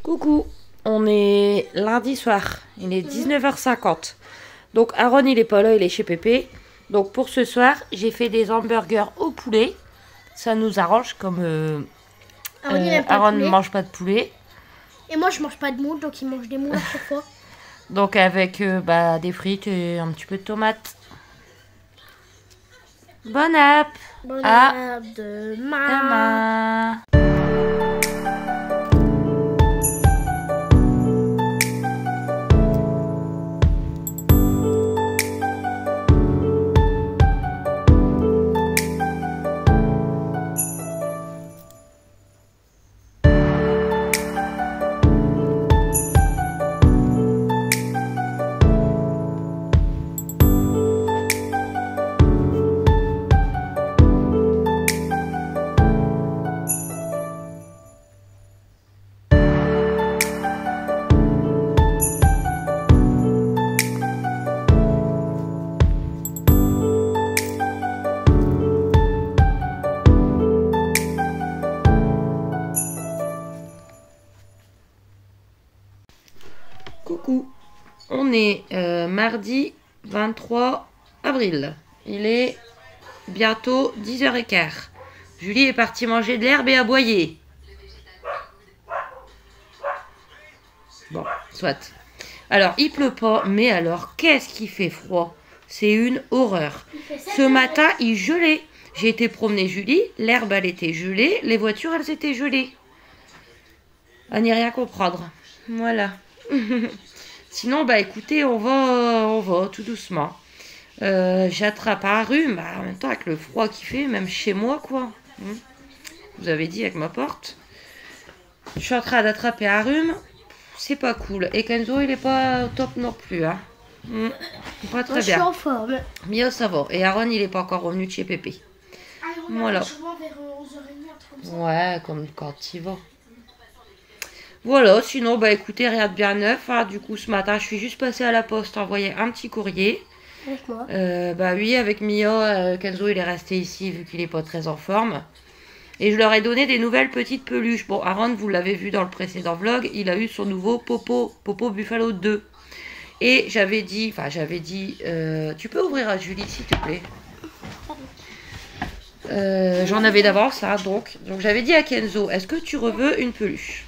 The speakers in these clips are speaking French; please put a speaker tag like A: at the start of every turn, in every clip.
A: Coucou, on est lundi soir, il est 19h50. Donc Aaron il est pas là, il est chez Pépé. Donc pour ce soir, j'ai fait des hamburgers au poulet. Ça nous arrange comme Aaron ne mange pas de poulet.
B: Et moi je mange pas de moules, donc il mange des moules à chaque fois.
A: Donc avec des frites et un petit peu de tomates. Bon app.
B: Bon app demain.
A: Coucou, on est mardi 23 avril. Il est bientôt 10h15. Julie est partie manger de l'herbe et aboyer. Bon, soit. Alors, il pleut pas, mais alors, qu'est-ce qui fait froid? C'est une horreur. Ce matin, il gelait. J'ai été promener Julie, l'herbe, elle était gelée, les voitures, elles étaient gelées. À n'y rien comprendre. Voilà. Sinon, bah écoutez, on va tout doucement. J'attrape un rhume, bah, en même temps avec le froid qu'il fait, même chez moi, quoi. Vous avez dit avec ma porte. Je suis en train d'attraper un rhume, c'est pas cool. Et Kenzo, il est pas au top non plus, hein. Pas très bien. Je suis
B: en forme.
A: Mieux, ça va. Et Aaron, il est pas encore revenu de chez Pépé. Voilà.
B: Vers 11h30, comme ça.
A: Ouais, comme quand il va. Voilà, sinon, bah écoutez, rien de bien neuf. Hein. Du coup, ce matin, je suis juste passée à la poste envoyer un petit courrier.
B: Avec moi.
A: Bah oui, avec Mia, Kenzo, il est resté ici vu qu'il est pas très en forme. Et je leur ai donné des nouvelles petites peluches. Bon, Aaron, vous l'avez vu dans le précédent vlog, il a eu son nouveau Popo Buffalo 2. Et j'avais dit, tu peux ouvrir à Julie, s'il te plaît. J'en avais d'avance, hein, donc j'avais dit à Kenzo, est-ce que tu veux une peluche?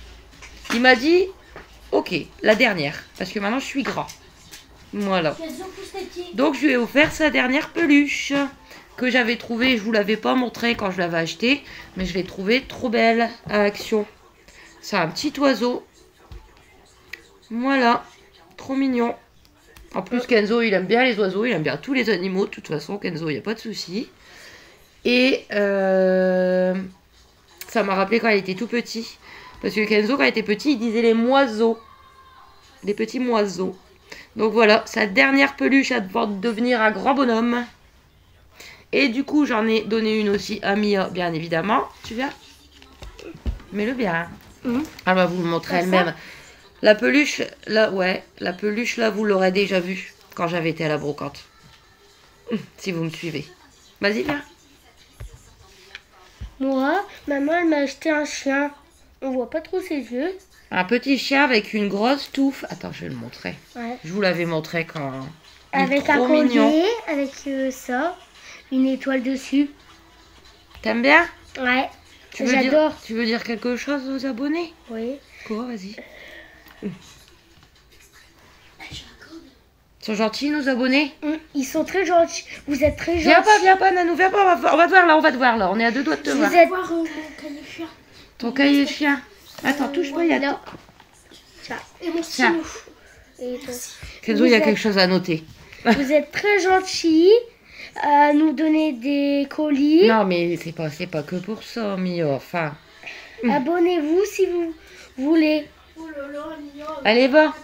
A: Il m'a dit, ok, la dernière, parce que maintenant je suis gras. Voilà. Donc je lui ai offert sa dernière peluche, que j'avais trouvée, je vous l'avais pas montré quand je l'avais achetée, mais je l'ai trouvée trop belle à Action. C'est un petit oiseau. Voilà, trop mignon. En plus Kenzo, il aime bien les oiseaux, il aime bien tous les animaux, de toute façon Kenzo, il n'y a pas de souci. Et ça m'a rappelé quand il était tout petit. Parce que Kenzo, quand il était petit, il disait les moiseaux. Les petits moiseaux. Donc voilà, sa dernière peluche à devenir un grand bonhomme. Et du coup, j'en ai donné une aussi à Mia, bien évidemment. Tu viens? Mets-le bien. Elle va vous le montrer elle-même. La peluche, là, ouais. La peluche, là, vous l'aurez déjà vue quand j'avais été à la brocante. Si vous me suivez. Vas-y, viens.
B: Moi, maman, elle m'a acheté un chien. On voit pas trop ses yeux.
A: Un petit chien avec une grosse touffe. Attends, je vais le montrer.
B: Ouais.
A: Je vous l'avais montré quand...
B: Avec un collier, avec ça, une étoile dessus.
A: T'aimes bien?
B: Ouais,
A: j'adore. Tu veux dire quelque chose aux abonnés?
B: Oui.
A: Quoi, vas-y. Ils sont gentils, nos abonnés?
B: Ils sont très gentils. Vous êtes très gentils.
A: Viens pas, Nanou, viens pas. On va te voir là, On est à 2 doigts de te voir.
B: Vous êtes... voir mon cahier chien.
A: Ton cahier chien. Attends, touche pas, il y a...
B: Tiens. Et mon stylo.
A: Kenzo, il y a quelque chose à noter.
B: Vous êtes très gentils à nous donner des colis.
A: Non, mais c'est pas que pour ça, Mio. Enfin...
B: Abonnez-vous si vous voulez.
A: Allez, va.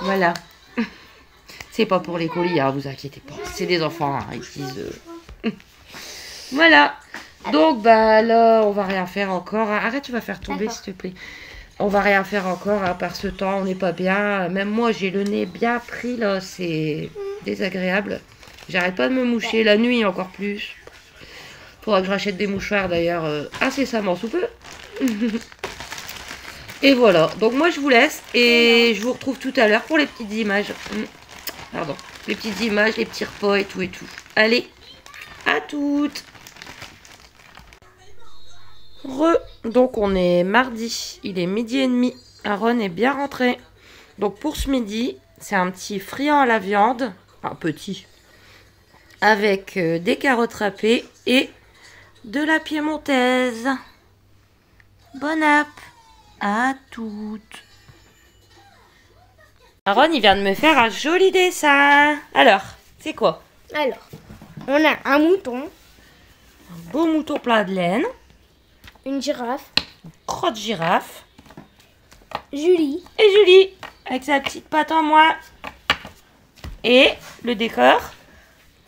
A: Voilà. C'est pas pour les colis, hein, vous inquiétez pas. C'est des enfants, hein, ils disent... Voilà. Donc, bah là, on va rien faire encore. Arrête, tu vas faire tomber, s'il te plaît. On va rien faire encore, hein, par ce temps, on n'est pas bien. Même moi, j'ai le nez bien pris, là. C'est désagréable. J'arrête pas de me moucher. La nuit, encore plus. Faudra que je rachète des mouchoirs d'ailleurs incessamment sous peu. Et voilà, donc moi je vous laisse et je vous retrouve tout à l'heure pour les petites images. Pardon, les petites images, les petits repas et tout et tout. Allez, à toutes. Donc on est mardi, il est 12h30. Aaron est bien rentré. Donc pour ce midi, c'est un petit friand à la viande, enfin petit, avec des carottes râpées et de la piémontaise. Bon app à toutes. Aaron, il vient de me faire un joli dessin. Alors, c'est quoi?
B: Alors, on a un mouton,
A: Un beau mouton plein de laine,
B: une girafe,
A: crotte girafe
B: Julie,
A: et Julie avec sa petite patte en moins. Et le décor,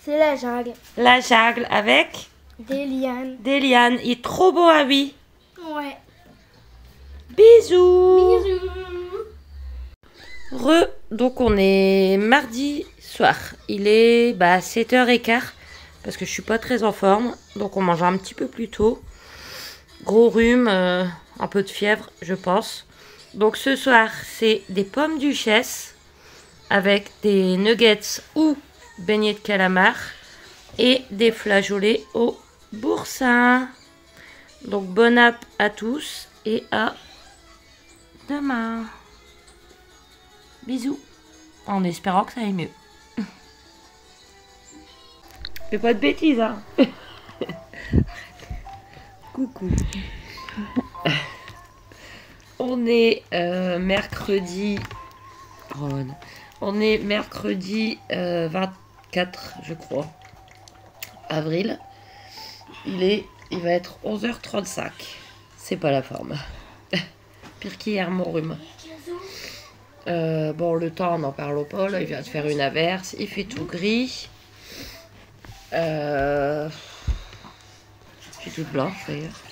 B: c'est la jungle,
A: la jungle avec
B: des lianes.
A: des lianes. Il est trop beau, ah oui.
B: Ouais.
A: Bisous.
B: Bisous.
A: Donc on est mardi soir. Il est 7h15 parce que je suis pas très en forme. Donc on mange un petit peu plus tôt. Gros rhume, un peu de fièvre, je pense. Donc ce soir, c'est des pommes duchesse avec des nuggets ou beignets de calamar et des flageolets au boursin. Donc bon app à tous et à demain. Bisous. En espérant que ça aille mieux. Fais pas de bêtises, hein. Coucou. On est mercredi. On est mercredi 24, je crois, avril. Il va être 11h35. C'est pas la forme. Pire qu'hier, mon rhume. Bon, le temps, on n'en parle pas. Là, il vient de faire une averse. Il fait tout gris. Je suis toute blanche, d'ailleurs.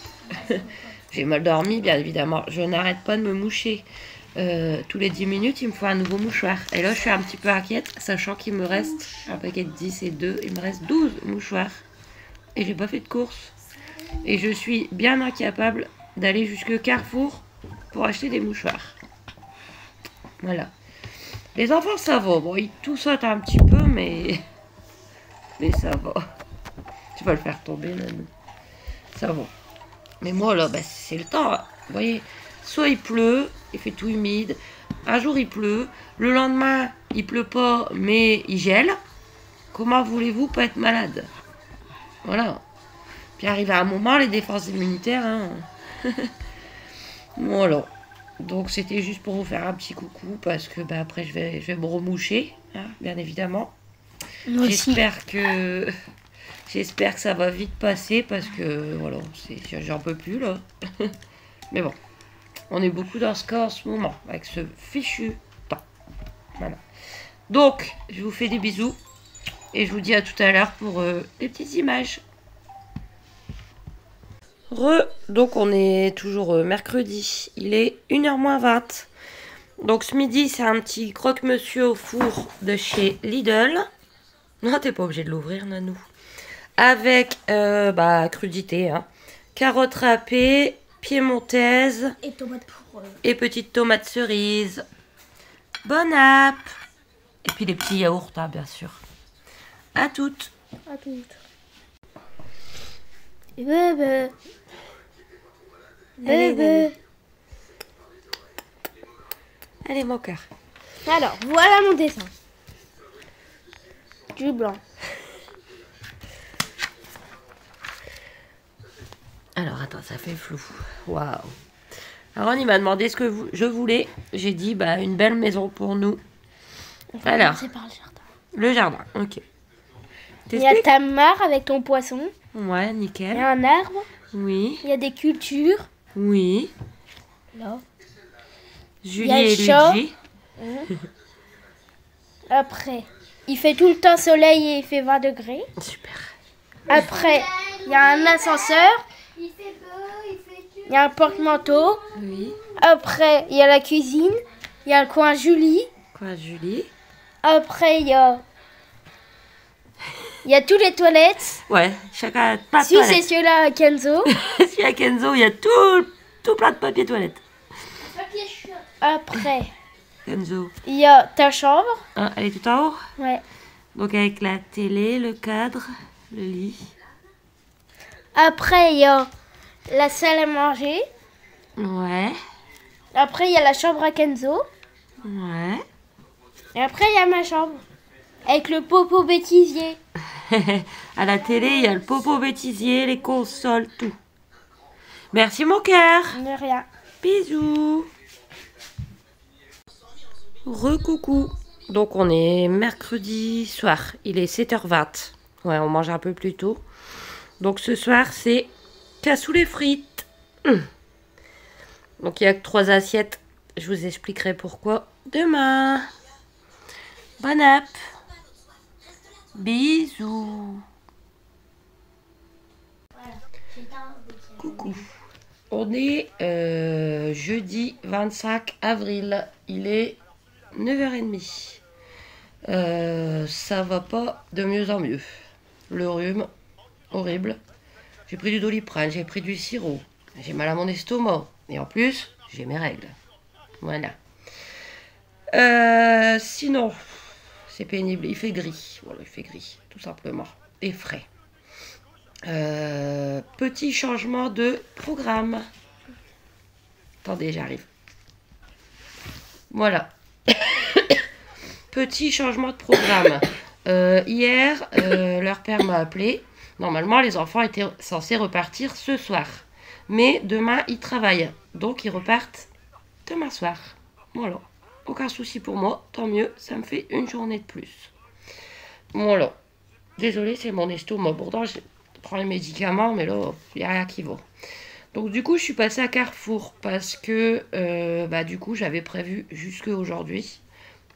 A: J'ai mal dormi, bien évidemment. Je n'arrête pas de me moucher. Tous les 10 minutes, il me faut un nouveau mouchoir. Et là, je suis un petit peu inquiète, sachant qu'il me reste un paquet de 10 et 2. Il me reste 12 mouchoirs. Et j'ai pas fait de course. Et je suis bien incapable d'aller jusque Carrefour pour acheter des mouchoirs. Voilà. Les enfants, ça va. Bon, ils tout sautent un petit peu, mais ça va. Tu vas le faire tomber, là. Ça va. Mais moi, là, c'est le temps. Hein. Vous voyez, soit il pleut, il fait tout humide. Un jour, il pleut. Le lendemain, il pleut pas, mais il gèle. Comment voulez-vous pas être malade? Voilà. Puis arrive à un moment, les défenses immunitaires. Hein. Voilà. Donc, c'était juste pour vous faire un petit coucou. Parce que après, je vais me remoucher, hein, bien évidemment. J'espère que ça va vite passer. Parce que, voilà, j'en peux plus, là. Mais bon. On est beaucoup dans ce cas en ce moment. Avec ce fichu temps. Voilà. Donc, je vous fais des bisous. Et je vous dis à tout à l'heure pour les petites images. Donc on est toujours mercredi. Il est 1h moins 20. Donc ce midi, c'est un petit croque-monsieur au four de chez Lidl. Non, t'es pas obligé de l'ouvrir, Nanou. Avec crudité, hein. Carottes râpées, piémontaise.
B: Et tomates pour...
A: Et petites tomates cerises. Bon app. Et puis les petits yaourts, hein, bien sûr. À toutes.
B: À toutes. Bébé. Bébé.
A: Allez, mon cœur.
B: Alors, voilà mon dessin. Du blanc.
A: Alors, attends, ça fait flou. Waouh. Aaron, il m'a demandé ce que je voulais. J'ai dit, une belle maison pour nous. Alors,
B: C'est par le jardin.
A: Le jardin, ok.
B: Il y a ta mare avec ton poisson.
A: Ouais,
B: Il
A: nickel.
B: y a un arbre.
A: Oui.
B: Il y a des cultures.
A: Oui.
B: Là.
A: Julie
B: Il y a le
A: et
B: chat.
A: Luigi.
B: Après, il fait tout le temps soleil et il fait 20 degrés.
A: Super.
B: Après, il y a un ascenseur. Il y a un porte-manteau.
A: Oui.
B: Après, il y a la cuisine. Il y a le coin Julie.
A: Quoi, Julie?
B: Après, il y a Il y a tous les toilettes.
A: Ouais, chacun pas de
B: Si
A: toilette.
B: c'est celui-là, Kenzo.
A: Si à Kenzo, il y a tout plein de papier toilette.
B: Après,
A: Kenzo.
B: il y a ta chambre.
A: Ah, elle est tout en haut.
B: Ouais.
A: Donc avec la télé, le cadre, le lit.
B: Après, il y a la salle à manger.
A: Ouais.
B: Après, il y a la chambre à Kenzo.
A: Ouais.
B: Et après, il y a ma chambre. Avec le popo bêtisier.
A: À la télé, il y a le popo bêtisier, les consoles, tout. Merci mon cœur.
B: De rien.
A: Bisous. Recoucou. Donc on est mercredi soir. Il est 7h20. Ouais, on mange un peu plus tôt. Donc ce soir, c'est cassoulet frites. Donc il n'y a que 3 assiettes. Je vous expliquerai pourquoi demain. Bonne app. Bisous. Coucou. On est jeudi 25 avril. Il est 9h30. Ça va pas de mieux en mieux. Le rhume, horrible. J'ai pris du Doliprane, j'ai pris du sirop. J'ai mal à mon estomac. Et en plus, j'ai mes règles. Voilà. Sinon, c'est pénible. Il fait gris. Voilà, il fait gris, tout simplement. Et frais. Petit changement de programme. Attendez, j'arrive. Voilà. Petit changement de programme. Hier, leur père m'a appelé. Normalement, les enfants étaient censés repartir ce soir. Mais demain, ils travaillent. Donc, ils repartent demain soir. Voilà. Aucun souci pour moi. Tant mieux. Ça me fait une journée de plus. Voilà. Désolée, c'est mon estomac. Pourtant, je prends les médicaments, mais là, il n'y a rien qui va. Donc, du coup, je suis passée à Carrefour parce que, du coup, j'avais prévu jusqu'à aujourd'hui.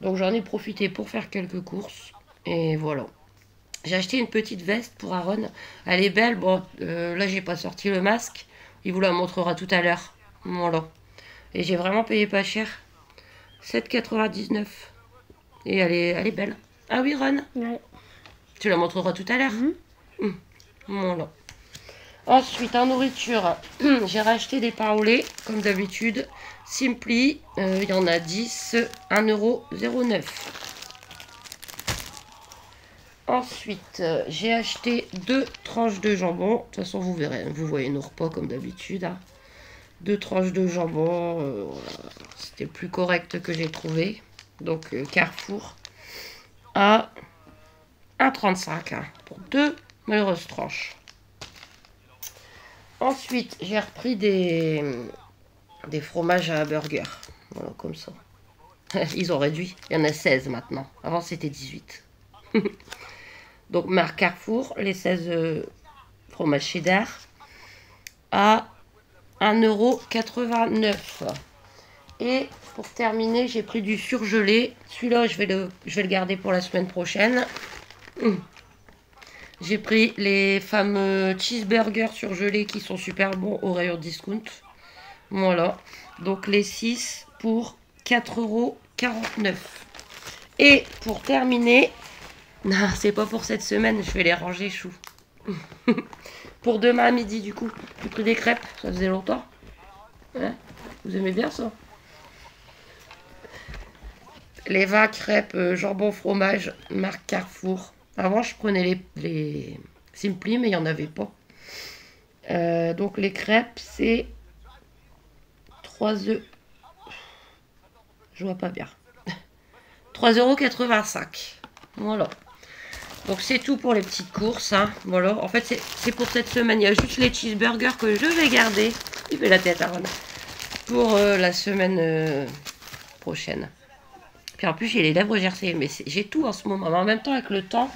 A: Donc, j'en ai profité pour faire quelques courses. Et voilà. J'ai acheté une petite veste pour Aaron. Elle est belle. Bon, là, j'ai pas sorti le masque. Il vous la montrera tout à l'heure. Voilà. Et j'ai vraiment payé pas cher. 7,99. Et elle est belle. Ah oui, Ron?
B: Ouais.
A: Tu la montreras tout à l'heure. Voilà. Ensuite, en nourriture, j'ai racheté des pains au lait, comme d'habitude. Simply, il y en a 10, 1,09 €. Ensuite, j'ai acheté 2 tranches de jambon. De toute façon, vous verrez, vous voyez nos repas comme d'habitude. Hein. 2 tranches de jambon. C'était le plus correct que j'ai trouvé. Donc, Carrefour à 1,35 € pour 2 malheureuses tranches. Ensuite, j'ai repris des fromages à burger. Voilà, comme ça. Ils ont réduit. Il y en a 16 maintenant. Avant, c'était 18. Donc, marque Carrefour, les 16 fromages cheddar à 1,89 €. Et pour terminer, j'ai pris du surgelé. Celui-là, je vais le garder pour la semaine prochaine. J'ai pris les fameux cheeseburgers surgelés qui sont super bons au rayon discount. Voilà. Donc les 6 pour 4,49 €. Et pour terminer, non, c'est pas pour cette semaine, je vais les ranger chou. Pour demain à midi du coup. J'ai pris des crêpes, ça faisait longtemps. Hein, vous aimez bien ça? Les 20 crêpes jambon fromage, marque Carrefour. Avant, je prenais les Simply, mais il n'y en avait pas. Donc, les crêpes, c'est 3 œufs. Je vois pas bien. 3,85 €. Voilà. Donc, c'est tout pour les petites courses. Hein. Voilà. En fait, c'est pour cette semaine. Il y a juste les cheeseburgers que je vais garder. Il fait la tête, Aaron. Pour la semaine prochaine. Puis en plus, j'ai les lèvres gercées. Mais j'ai tout en ce moment. Mais en même temps, avec le temps.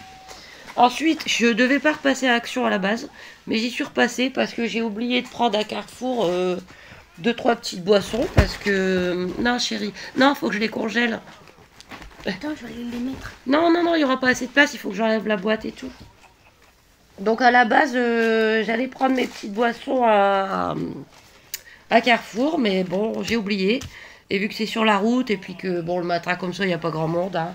A: Ensuite, je devais pas repasser à Action à la base. Mais j'y suis repassée parce que j'ai oublié de prendre à Carrefour 2-3 petites boissons. Parce que... Non, chérie. Non, faut que je les congèle.
B: Attends, je vais aller les mettre.
A: Non, il n'y aura pas assez de place. Il faut que j'enlève la boîte et tout. Donc à la base, j'allais prendre mes petites boissons à Carrefour. Mais bon, j'ai oublié. Et vu que c'est sur la route et puis que, bon, le matin comme ça, il n'y a pas grand monde. Hein.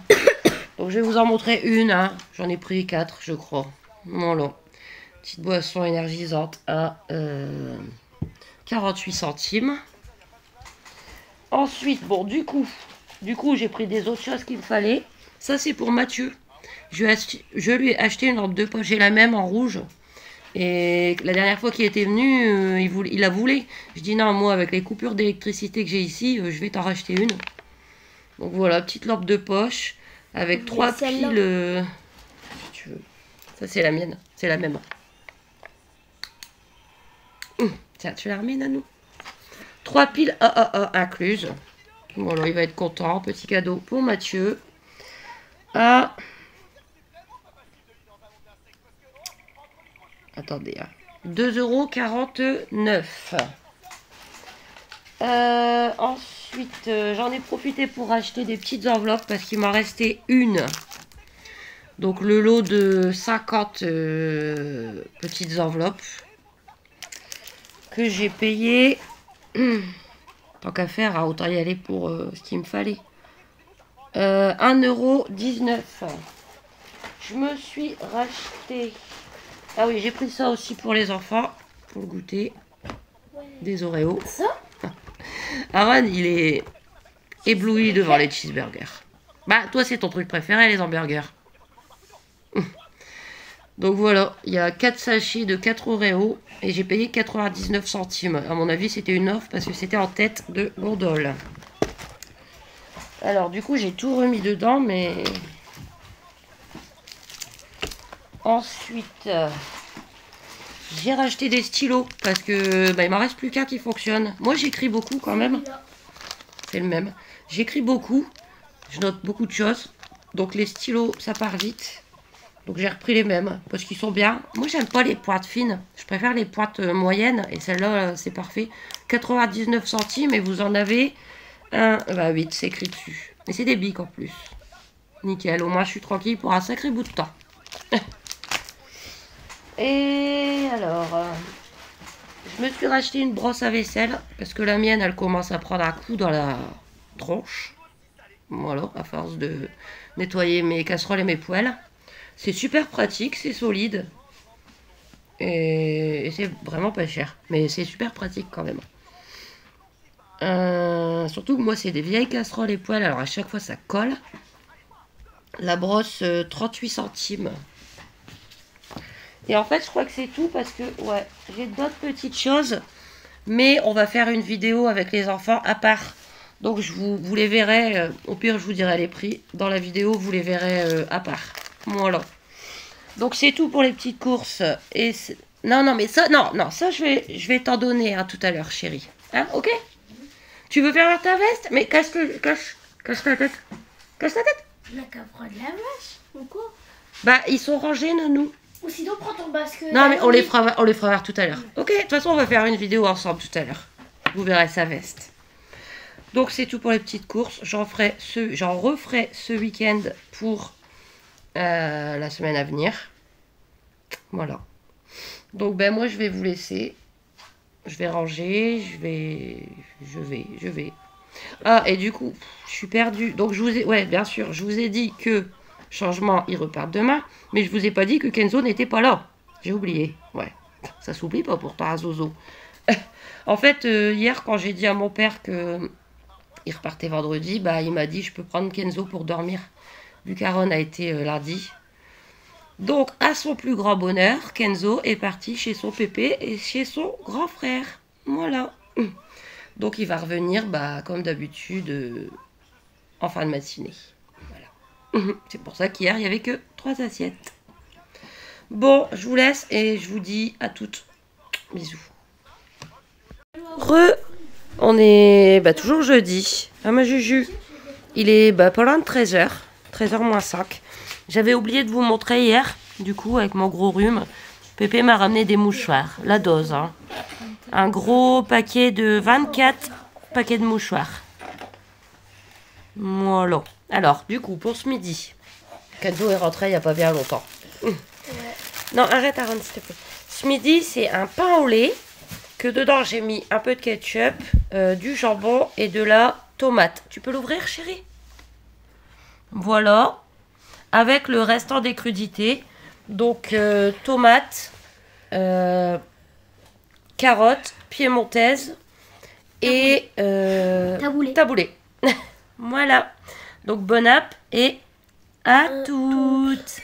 A: Donc Donc je vais vous en montrer une. Hein. J'en ai pris 4, je crois. Voilà. Petite boisson énergisante à 48 centimes. Ensuite, bon, du coup, j'ai pris des autres choses qu'il me fallait. Ça, c'est pour Mathieu. Je lui ai acheté une lampe de poche. J'ai la même en rouge. Et la dernière fois qu'il était venu, il la voulait. Je dis non, moi, avec les coupures d'électricité que j'ai ici, je vais t'en racheter une. Donc voilà, petite lampe de poche avec 3 piles. Si tu veux. Ça, c'est la mienne. C'est la même. Tiens, tu la remets, Nanou. 3 piles AAA incluses. Voilà, il va être content. Petit cadeau pour Mathieu. Ah. Attendez, 2,49 €. Ensuite, j'en ai profité pour acheter des petites enveloppes parce qu'il m'en restait une. Donc le lot de 50 petites enveloppes que j'ai payé. Tant qu'à faire, autant y aller pour ce qu'il me fallait. 1,19 €. Je me suis racheté. Ah oui, j'ai pris ça aussi pour les enfants, pour le goûter. Des Oreos.
B: Ça
A: Aaron, il est ébloui devant les cheeseburgers. Bah, toi, c'est ton truc préféré, les hamburgers. Donc voilà, il y a 4 sachets de 4 Oreos et j'ai payé 99 centimes. À mon avis, c'était une offre parce que c'était en tête de gondole. Alors, du coup, j'ai tout remis dedans, mais... Ensuite, j'ai racheté des stylos parce que il m'en reste plus qu'un qui fonctionne. Moi, j'écris beaucoup quand même. C'est le même. J'écris beaucoup. Je note beaucoup de choses. Donc, les stylos, ça part vite. Donc, j'ai repris les mêmes parce qu'ils sont bien. Moi, j'aime pas les pointes fines. Je préfère les pointes moyennes. Et celle-là, c'est parfait. 99 centimes et vous en avez 8, c'est écrit dessus. Et c'est des bics en plus. Nickel. Au moins, je suis tranquille pour un sacré bout de temps. Et alors, je me suis racheté une brosse à vaisselle parce que la mienne, elle commence à prendre un coup dans la tronche. Voilà, à force de nettoyer mes casseroles et mes poêles. C'est super pratique, c'est solide. Et c'est vraiment pas cher. Mais c'est super pratique quand même. Surtout que moi, c'est des vieilles casseroles et poêles. Alors à chaque fois, ça colle. La brosse, 38 centimes. Et en fait, je crois que c'est tout parce que, ouais, j'ai d'autres petites choses. Mais on va faire une vidéo avec les enfants à part. Donc, vous les verrez. Au pire, je vous dirai les prix. Dans la vidéo, vous les verrez à part. Voilà. Donc, c'est tout pour les petites courses. Et non, mais ça, non, ça, je vais t'en donner hein, tout à l'heure, chérie. Hein, ok? Tu veux faire ta veste? Mais cache ta tête. Cache ta tête.
B: On a qu'à prendre la vache, ou quoi?
A: Bah, ils sont rangés, Nanou.
B: Ou sinon, prends ton basque.
A: Non, mais on les fera voir tout à l'heure. Ok, de toute façon, on va faire une vidéo ensemble tout à l'heure. Vous verrez sa veste. Donc, c'est tout pour les petites courses. J'en referai ce week-end pour la semaine à venir. Voilà. Donc, ben, moi, je vais vous laisser. Je vais ranger. Je vais. Ah, et du coup, je suis perdue. Donc, ouais, bien sûr, je vous ai dit que changement, il repart demain. Mais je vous ai pas dit que Kenzo n'était pas là. J'ai oublié. Ouais, ça s'oublie pas pourtant à Zozo. En fait, hier, quand j'ai dit à mon père que il repartait vendredi, bah, il m'a dit je peux prendre Kenzo pour dormir. Vu qu'Aaron a été lundi. Donc, à son plus grand bonheur, Kenzo est parti chez son pépé et chez son grand frère. Voilà. Donc, il va revenir, bah, comme d'habitude, en fin de matinée. Voilà. C'est pour ça qu'hier, il n'y avait que 3 assiettes. Bon, je vous laisse et je vous dis à toutes. Bisous. On est toujours jeudi. Ah, ma Juju. Il est pas loin de 13h. 13h moins 5. J'avais oublié de vous montrer hier. Du coup, avec mon gros rhume, Pépé m'a ramené des mouchoirs. La dose. Hein. Un gros paquet de 24 paquets de mouchoirs. Voilà. Alors, du coup, pour ce midi, Kenzo est rentré il n'y a pas bien longtemps. Non, arrête, Aaron, s'il te plaît. Ce midi, c'est un pain au lait. Que dedans, j'ai mis un peu de ketchup, du jambon et de la tomate. Tu peux l'ouvrir, chérie? Voilà. avec le restant des crudités. Donc tomates, carottes piémontaises et taboulé. Voilà. Donc bon app et à toutes.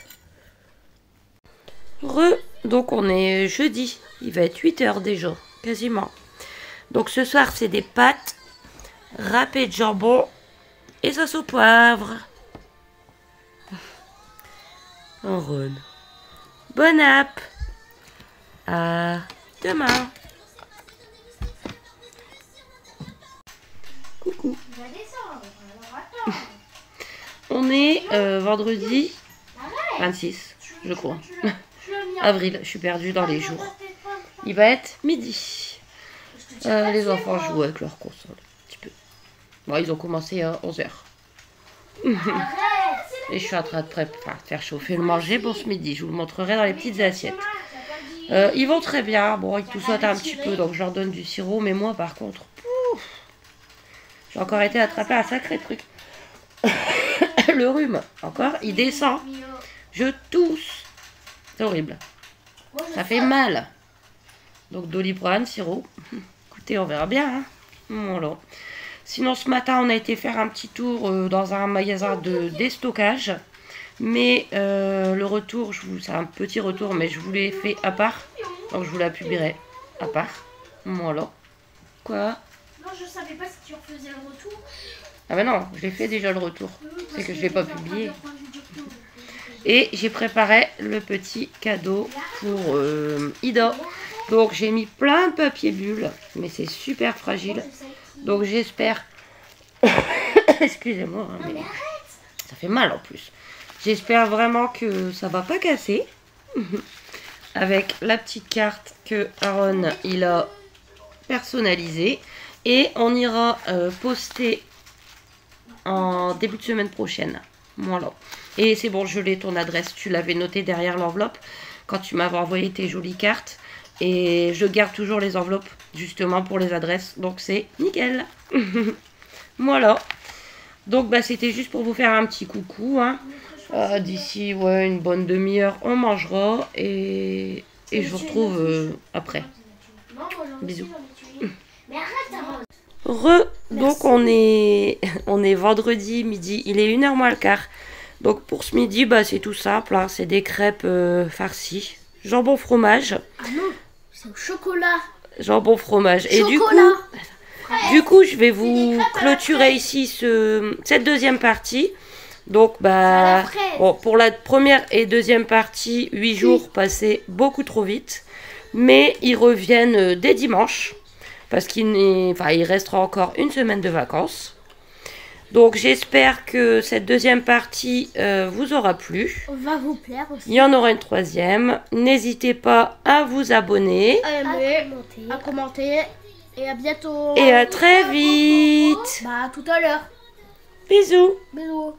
A: Donc on est jeudi. Il va être 8 h déjà, quasiment. Donc ce soir c'est des pâtes râpées de jambon et sauce au poivre. En ronde. Bon app. À demain. Coucou. On est vendredi 26, je crois. Avril, je suis perdue dans les jours. Il va être midi. Les enfants jouent avec leur console un petit peu. Bon, ils ont commencé à 11 h. Et je suis en train de faire chauffer le manger pour ce midi. Je vous le montrerai dans les petites assiettes. Ils vont très bien. Bon, ils tout sautent un petit peu, donc je leur donne du sirop. Mais moi, par contre, j'ai encore été attraper un sacré truc. Le rhume, encore, il descend. Je tousse. C'est horrible. Ça fait mal. Donc Doliprane, sirop. Écoutez, on verra bien. Hein. Voilà. Sinon, ce matin, on a été faire un petit tour dans un magasin de déstockage. Mais le retour, c'est un petit retour, mais je vous l'ai fait à part. Donc je vous la publierai à part. Voilà. Quoi?
B: Non, je savais pas si tu refaisais le retour.
A: Ah ben non, je l'ai fait déjà le retour. C'est que je ne l'ai pas publié. Et j'ai préparé le petit cadeau pour Ida. Donc j'ai mis plein de papier bulle, mais c'est super fragile. Donc j'espère... Excusez-moi, hein, mais ça fait mal en plus. J'espère vraiment que ça va pas casser. Avec la petite carte que Aaron il a personnalisée. Et on ira poster en début de semaine prochaine. Voilà. Et c'est bon, je l'ai ton adresse. Tu l'avais noté derrière l'enveloppe quand tu m'avais envoyé tes jolies cartes. Et je garde toujours les enveloppes justement pour les adresses. Donc c'est nickel. Voilà. Donc bah, c'était juste pour vous faire un petit coucou. Hein. D'ici une bonne demi-heure, on mangera. Et je vous retrouve après. Bisous. Donc on est vendredi midi, il est 1 h moins le quart. Donc pour ce midi, bah, c'est tout simple, hein. C'est des crêpes farcies, jambon fromage.
B: Ah non, c'est au chocolat.
A: Jambon fromage. Et du coup, je vais vous clôturer ici cette deuxième partie. Donc bah bon, pour la première et deuxième partie, 8 jours passaient beaucoup trop vite. Mais ils reviennent dès dimanche. Parce il restera encore une semaine de vacances. Donc j'espère que cette deuxième partie vous aura plu.
B: Va vous plaire aussi.
A: Il y en aura une troisième. N'hésitez pas à vous abonner.
B: À commenter. Et à bientôt.
A: Et à très vite.
B: Bah à tout à l'heure.
A: Bisous.
B: Bisous.